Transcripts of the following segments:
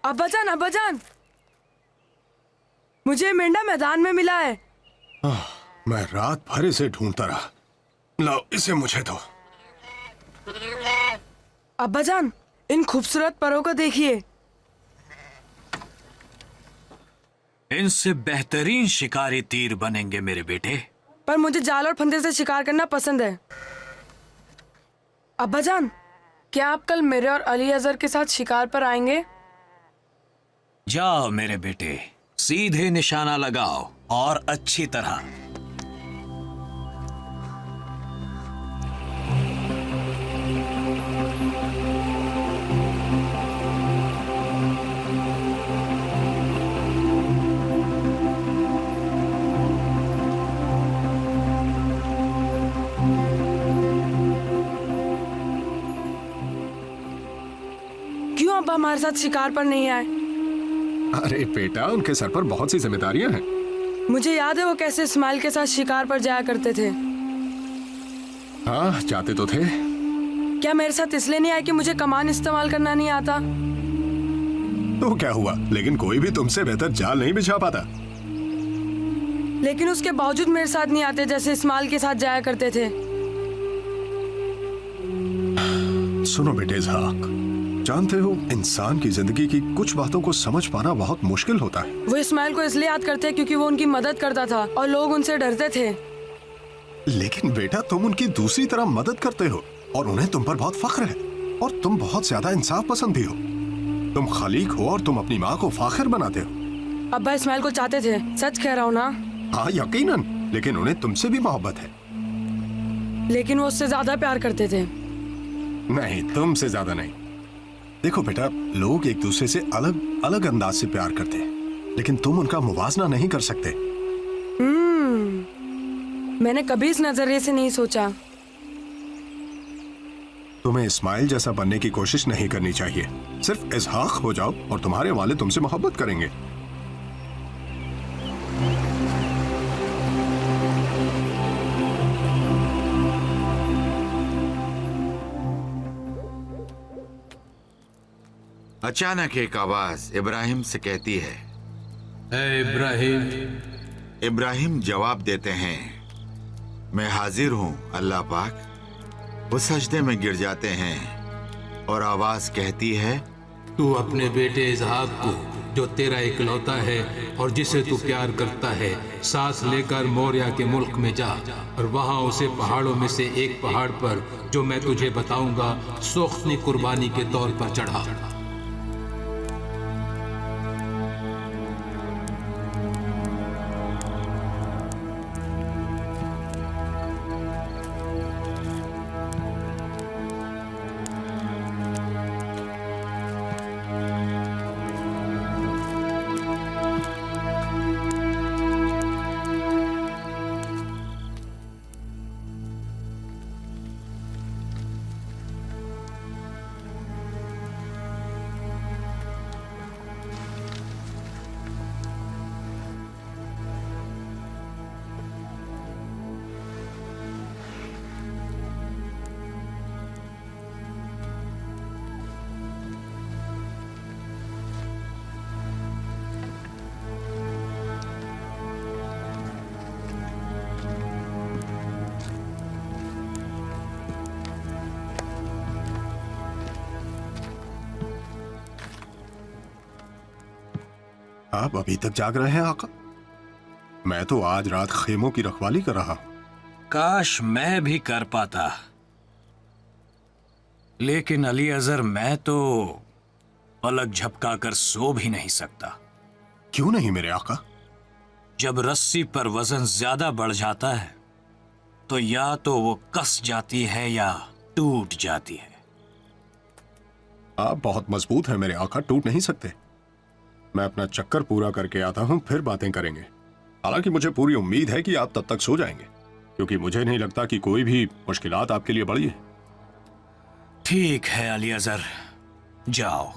अब्बाजान, मुझे मेंढा मैदान में मिला है। मैं रात भर इसे ढूंढता रहा। लाओ इसे मुझे दो। अब्बाजान, इन खूबसूरत परों को देखिए। इनसे बेहतरीन शिकारी तीर बनेंगे मेरे बेटे। पर मुझे जाल और फंदे से शिकार करना पसंद है। अब्बाजान, क्या आप कल मेरे और अली अजहर के साथ शिकार पर आएंगे? जाओ मेरे बेटे, सीधे निशाना लगाओ और अच्छी तरह। क्यों अब्बा हमारे साथ शिकार पर नहीं आए? अरे बेटा, उनके सर पर बहुत सी जिम्मेदारियां हैं। मुझे याद है वो कैसे इस्माइल के साथ शिकार पर जाया करते थे। हाँ, जाते तो थे। क्या मेरे साथ इसलिए नहीं आए कि मुझे कमान इस्तेमाल करना नहीं आता? तो क्या हुआ, लेकिन कोई भी तुमसे बेहतर जाल नहीं बिछा पाता। लेकिन उसके बावजूद मेरे साथ नहीं आते जैसे इस्माइल के साथ जाया करते थे। सुनो बेटे इसहाक, जानते हो इंसान की जिंदगी की कुछ बातों को समझ पाना बहुत मुश्किल होता है। वो इस्माइल को इसलिए याद करते क्योंकि वो उनकी मदद करता था और लोग उनसे डरते थे। लेकिन बेटा, तुम उनकी दूसरी तरह मदद करते हो और उन्हें तुम पर बहुत फख्र है। और तुम बहुत ज्यादा इंसाफ पसंद भी हो। तुम खलीक हो और तुम अपनी माँ को फाखिर बनाते हो। अब्बा इस्माइल को चाहते थे, सच कह रहा हूँ ना? हाँ यकीनन, लेकिन उन्हें तुमसे भी मोहब्बत है। लेकिन वो उससे ज्यादा प्यार करते थे। नहीं, तुमसे ज्यादा नहीं। देखो बेटा, लोग एक दूसरे से अलग अलग अंदाज से प्यार करते हैं, लेकिन तुम उनका मुवाजना नहीं कर सकते। मैंने कभी इस नजरिए से नहीं सोचा। तुम्हें इस्माइल जैसा बनने की कोशिश नहीं करनी चाहिए। सिर्फ इसहाक हो जाओ और तुम्हारे वाले तुमसे मोहब्बत करेंगे। अचानक एक आवाज इब्राहिम से कहती है, ए इब्राहिम। इब्राहिम जवाब देते हैं, मैं हाजिर हूं अल्लाह पाक। वो सजदे में गिर जाते हैं और आवाज कहती है, तू अपने बेटे इसहाक को, जो तेरा इकलौता है और जिसे तू प्यार करता है, साथ लेकर मोरिया के मुल्क में जा और वहां उसे पहाड़ों में से एक पहाड़ पर, जो मैं तुझे बताऊंगा, सोख्ती कुर्बानी के तौर पर चढ़ा। आप अभी तक जाग रहे हैं आका? मैं तो आज रात खेमों की रखवाली कर रहा हूं। काश मैं भी कर पाता, लेकिन अली अजहर, मैं तो पलक झपकाकर सो भी नहीं सकता। क्यों नहीं मेरे आका? जब रस्सी पर वजन ज्यादा बढ़ जाता है तो या तो वो कस जाती है या टूट जाती है। आप बहुत मजबूत हैं मेरे आका, टूट नहीं सकते। मैं अपना चक्कर पूरा करके आता हूं, फिर बातें करेंगे। हालांकि मुझे पूरी उम्मीद है कि आप तब तक सो जाएंगे, क्योंकि मुझे नहीं लगता कि कोई भी मुश्किलात आपके लिए बड़ी है। ठीक है अली अजहर, जाओ।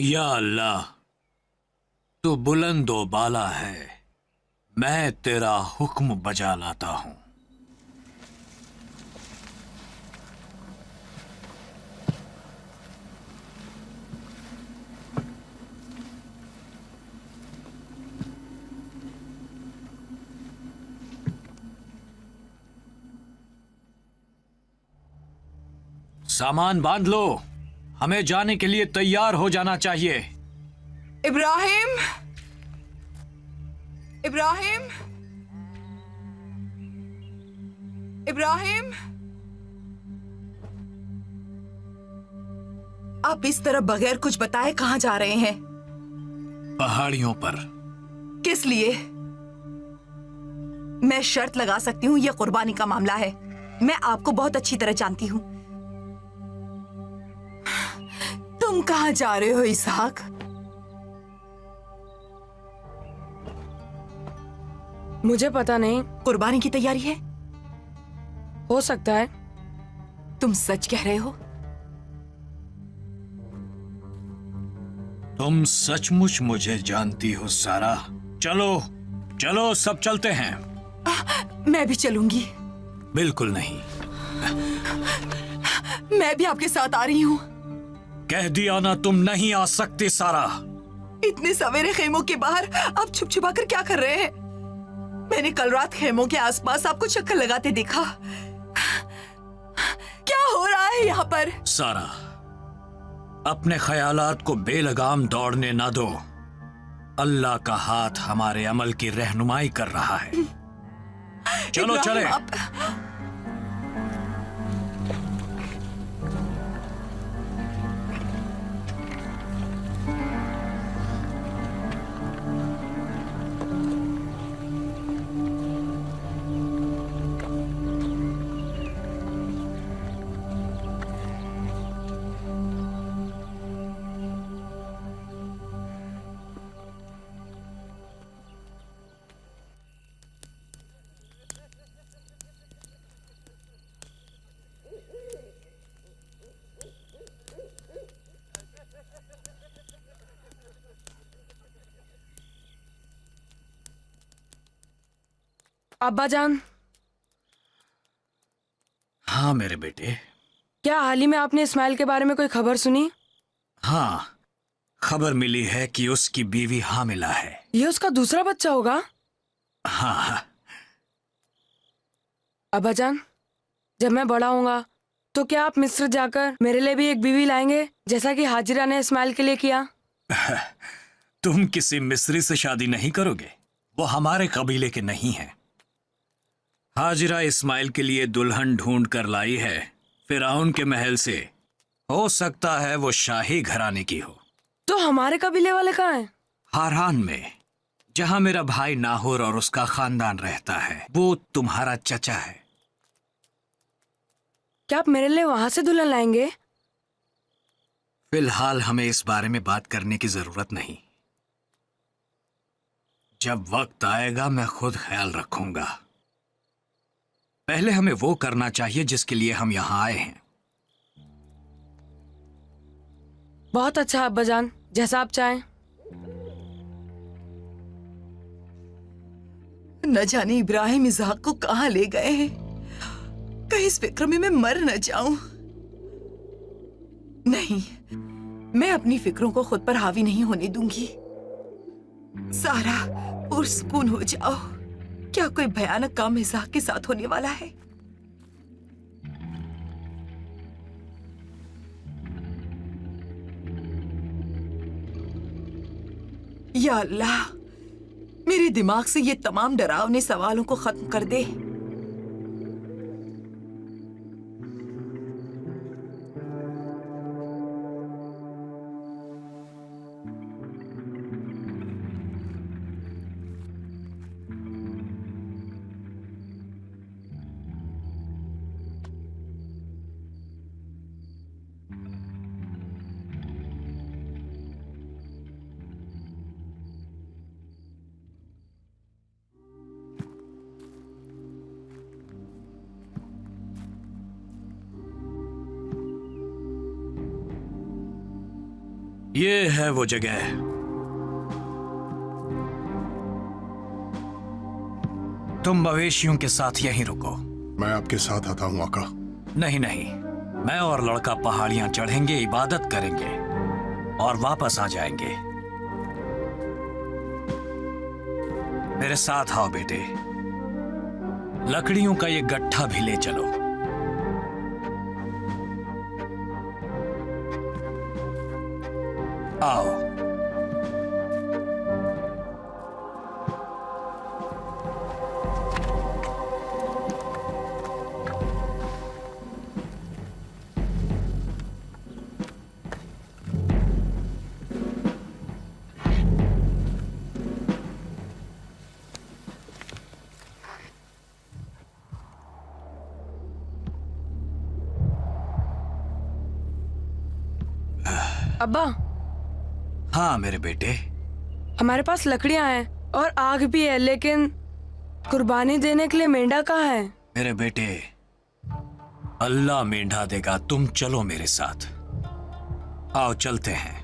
या अल्लाह, तू बुलंदो बाला है, मैं तेरा हुक्म बजा लाता हूं। सामान बांध लो, हमें जाने के लिए तैयार हो जाना चाहिए। इब्राहिम, इब्राहिम, इब्राहिम, आप इस तरह बगैर कुछ बताए कहां जा रहे हैं? पहाड़ियों पर। किस लिए? मैं शर्त लगा सकती हूँ, यह कुर्बानी का मामला है। मैं आपको बहुत अच्छी तरह जानती हूँ। तुम कहां जा रहे हो इसहाक? मुझे पता नहीं। कुर्बानी की तैयारी है? हो सकता है। तुम सच कह रहे हो? तुम सचमुच मुझे जानती हो सारा। चलो चलो, सब चलते हैं। मैं भी चलूंगी। बिल्कुल नहीं। मैं भी आपके साथ आ रही हूँ। कह दिया ना, तुम नहीं आ सकती सारा। इतने सवेरे खेमों के बाहर आप छुप छुपा कर क्या कर रहे हैं? मैंने कल रात खेमों के आसपास आपको चक्कर लगाते देखा। क्या हो रहा है यहाँ पर? सारा, अपने ख्यालात को बेलगाम दौड़ने ना दो। अल्लाह का हाथ हमारे अमल की रहनुमाई कर रहा है। चलो चले। अब्बा जान। हाँ मेरे बेटे। क्या हाल ही में आपने इस्माइल के बारे में कोई खबर सुनी? हाँ, खबर मिली है कि उसकी बीवी हामिला है। ये उसका दूसरा बच्चा होगा? हाँ। अब्बा जान, जब मैं बड़ा होऊंगा तो क्या आप मिस्र जाकर मेरे लिए भी एक बीवी लाएंगे, जैसा कि हाजिरा ने इस्माइल के लिए किया? तुम किसी मिस्री से शादी नहीं करोगे, वो हमारे कबीले के नहीं हैं। हाजिरा इस्माइल के लिए दुल्हन ढूंढ कर लाई है फिरौन के महल से। हो सकता है वो शाही घराने की हो। तो हमारे कबीले वाले कहाँ हैं? हारान में, जहां मेरा भाई नाहोर और उसका खानदान रहता है। वो तुम्हारा चचा है। क्या आप मेरे लिए वहां से दुल्हन लाएंगे? फिलहाल हमें इस बारे में बात करने की जरूरत नहीं। जब वक्त आएगा मैं खुद ख्याल रखूंगा। पहले हमें वो करना चाहिए जिसके लिए हम यहां आए हैं। बहुत अच्छा अब्बा जान, जैसा आप चाहें। न जाने इब्राहिम इसहाक को कहां ले गए हैं। कहीं इस फिक्र में मैं मर न जाऊं। नहीं, मैं अपनी फिक्रों को खुद पर हावी नहीं होने दूंगी। सारा, पुरसुकून हो जाओ। क्या कोई भयानक काम इसहाक के साथ होने वाला है? या अल्लाह, मेरे दिमाग से ये तमाम डरावने सवालों को खत्म कर दे। ये है वो जगह। तुम मवेशियों के साथ यहीं रुको। मैं आपके साथ आता हूँ आका। नहीं नहीं, मैं और लड़का पहाड़ियां चढ़ेंगे, इबादत करेंगे और वापस आ जाएंगे। मेरे साथ आओ बेटे। लकड़ियों का ये गट्ठा भी ले चलो। आओ। अब्बा, हाँ मेरे बेटे। हमारे पास लकड़ियां हैं और आग भी है, लेकिन कुर्बानी देने के लिए मेंढा कहाँ है? मेरे बेटे, अल्लाह मेंढा देगा। तुम चलो मेरे साथ। आओ चलते हैं।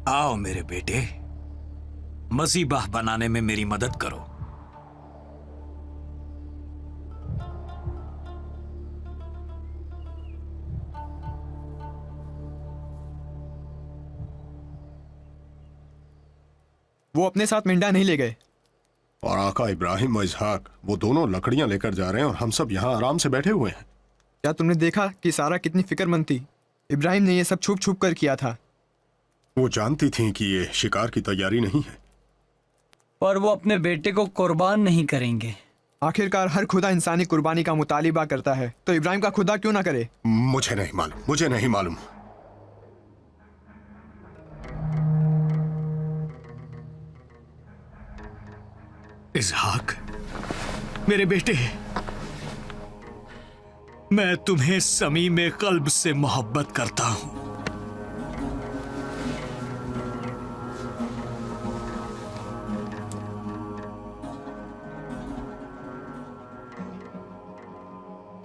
आओ मेरे बेटे, मसीबाह बनाने में मेरी मदद करो। वो अपने साथ मेंढा नहीं ले गए। और आका इब्राहिम और इसहाक वो दोनों लकड़ियां लेकर जा रहे हैं और हम सब यहाँ आराम से बैठे हुए हैं। क्या तुमने देखा कि सारा कितनी फिक्रमंद थी? इब्राहिम ने ये सब छुप छुप कर किया था। वो जानती थीं कि ये शिकार की तैयारी नहीं है। और वो अपने बेटे को कुर्बान नहीं करेंगे। आखिरकार हर खुदा इंसानी कुर्बानी का मुतालिबा करता है, तो इब्राहिम का खुदा क्यों ना करे? मुझे नहीं मालूम, मुझे नहीं मालूम। इसहाक, मेरे बेटे, मैं तुम्हें समीमे कल्ब से मोहब्बत करता हूं।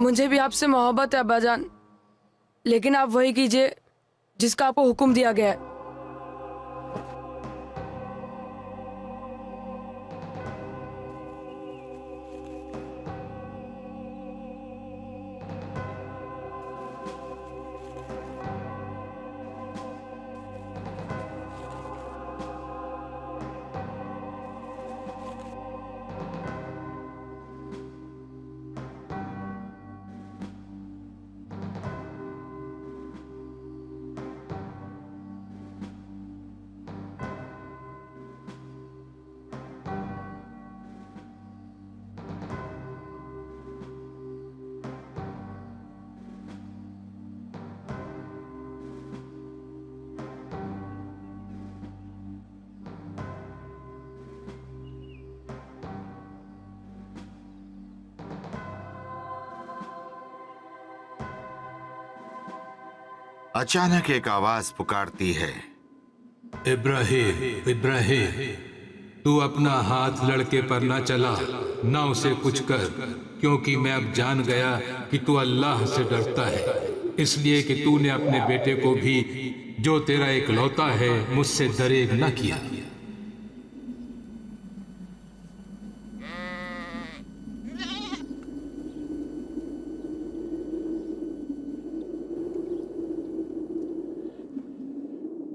मुझे भी आपसे मोहब्बत है अब्बाजान, लेकिन आप वही कीजिए जिसका आपको हुक्म दिया गया है। अचानक एक आवाज पुकारती है, इब्राहिम, इब्राहिम, तू अपना हाथ लड़के पर ना चला, ना उसे कुछ कर, क्योंकि मैं अब जान गया कि तू अल्लाह से डरता है, इसलिए कि तूने अपने बेटे को भी, जो तेरा इकलौता है, मुझसे दरेग न किया।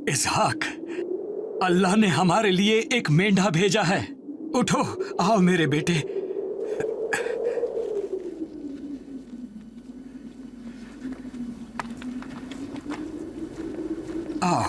इसहाक, अल्लाह ने हमारे लिए एक मेंढा भेजा है। उठो, आओ मेरे बेटे। आओ।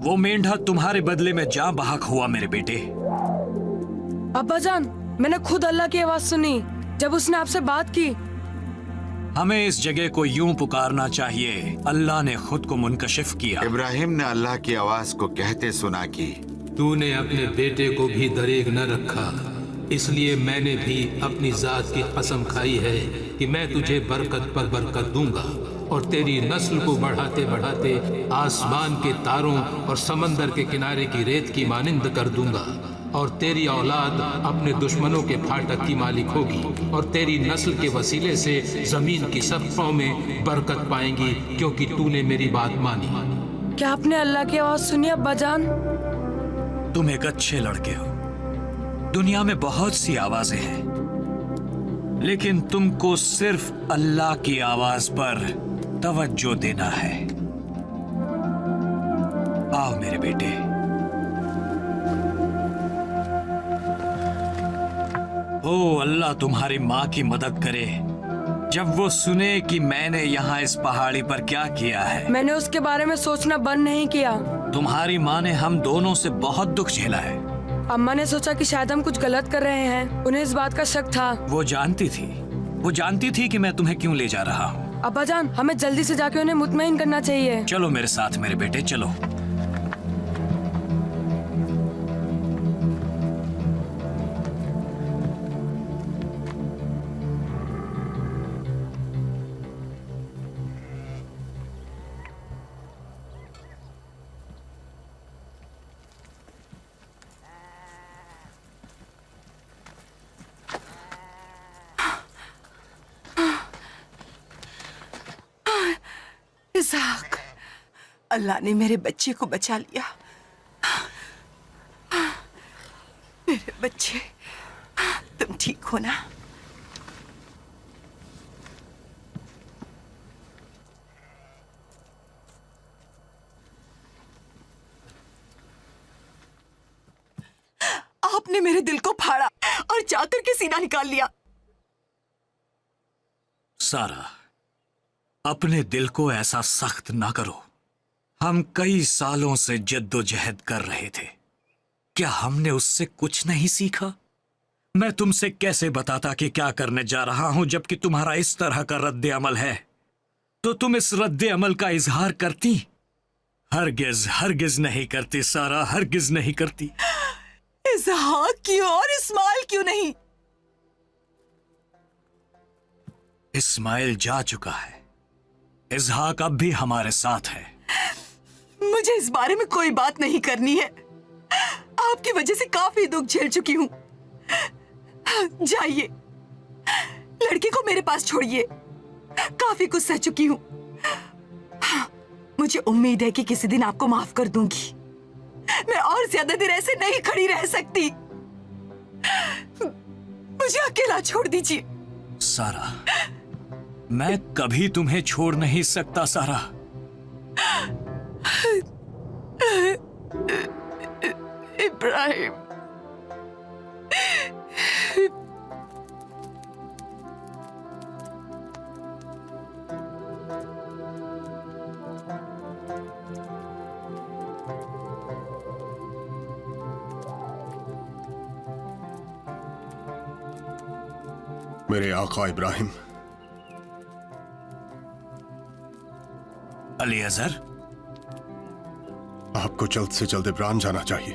वो मेंढा तुम्हारे बदले में जान बहक हुआ मेरे बेटे। अब्बा जान, मैंने खुद अल्लाह की आवाज सुनी जब उसने आपसे बात की। हमें इस जगह को यूं पुकारना चाहिए, अल्लाह ने खुद को मुनकशिफ किया। इब्राहिम ने अल्लाह की आवाज को कहते सुना कि तूने अपने बेटे को भी दरेग न रखा, इसलिए मैंने भी अपनी जात की कसम खाई है कि मैं तुझे बरकत पर बरकत दूंगा और तेरी नस्ल को बढ़ाते बढ़ाते आसमान के तारों और समंदर के किनारे की रेत की मानिंद कर दूंगा, और तेरी औलाद अपने दुश्मनों के फाटक की मालिक होगी, और तेरी नस्ल के वसीले से जमीन की सब कौमें बरकत पाएंगी, क्योंकि तूने मेरी बात मानी। क्या आपने अल्लाह की आवाज सुनी अब्बा जान? तुम एक अच्छे लड़के हो। दुनिया में बहुत सी आवाजें हैं, लेकिन तुमको सिर्फ अल्लाह की आवाज पर तवज्जो देना है। आओ मेरे बेटे। ओ अल्लाह तुम्हारी माँ की मदद करे जब वो सुने कि मैंने यहाँ इस पहाड़ी पर क्या किया है। मैंने उसके बारे में सोचना बंद नहीं किया। तुम्हारी माँ ने हम दोनों से बहुत दुख झेला है। अम्मा ने सोचा कि शायद हम कुछ गलत कर रहे हैं। उन्हें इस बात का शक था। वो जानती थी कि मैं तुम्हें क्यों ले जा रहा हूँ। अब्बा जान, हमें जल्दी से जाके उन्हें मुतमईन करना चाहिए। चलो मेरे साथ मेरे बेटे, चलो। इसाक, अल्लाह ने मेरे बच्चे को बचा लिया। मेरे बच्चे, तुम ठीक हो ना? आपने मेरे दिल को फाड़ा और जाकर के सीना निकाल लिया। सारा, अपने दिल को ऐसा सख्त ना करो। हम कई सालों से जद्दोजहद कर रहे थे। क्या हमने उससे कुछ नहीं सीखा? मैं तुमसे कैसे बताता कि क्या करने जा रहा हूं, जबकि तुम्हारा इस तरह का रद्द अमल है। तो तुम इस रद्द अमल का इजहार करती? हरगिज हरगिज नहीं करती सारा, हरगिज नहीं करती। इजहार क्यों और इस्माइल क्यों नहीं? इस्माइल जा चुका है, इजहाक अब भी हमारे साथ है। मुझे इस बारे में कोई बात नहीं करनी है। आपकी वजह से काफी दुख झेल चुकी हूँ। जाइए, लड़के को मेरे पास छोड़िए। काफी कुछ सह चुकी हूँ। मुझे उम्मीद है कि किसी दिन आपको माफ कर दूंगी। मैं और ज्यादा देर ऐसे नहीं खड़ी रह सकती। मुझे अकेला छोड़ दीजिए। सारा, मैं कभी तुम्हें छोड़ नहीं सकता सारा। इब्राहिम, मेरे आका इब्राहिम। अलीअज़र, आपको जल्द से जल्द इब्रान जाना चाहिए,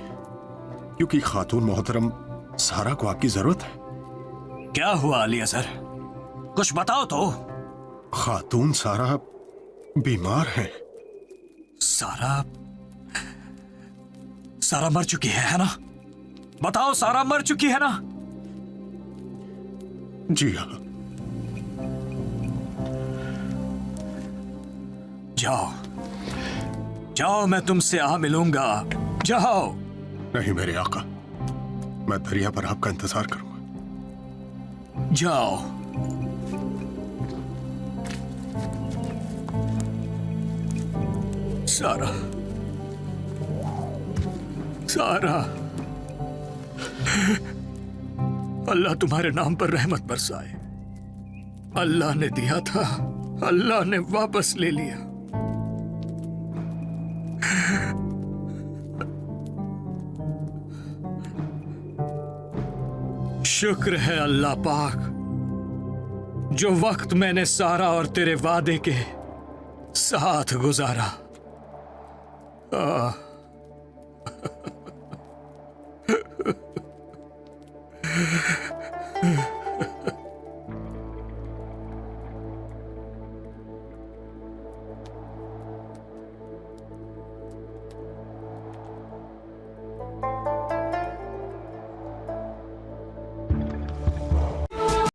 क्योंकि खातून मोहतरम सारा को आपकी जरूरत है। क्या हुआ अलीअज़र? कुछ बताओ तो। खातून सारा बीमार है। सारा मर चुकी है ना? बताओ, सारा मर चुकी है ना? जी हाँ। जाओ जाओ, मैं तुमसे आ मिलूंगा। जाओ। नहीं मेरे आका, मैं दरिया पर आपका इंतजार करूंगा। जाओ। सारा, सारा, अल्लाह तुम्हारे नाम पर रहमत बरसाए। अल्लाह ने दिया था, अल्लाह ने वापस ले लिया। शुक्र है अल्लाह पाक, जो वक्त मैंने सारा और तेरे वादे के साथ गुजारा।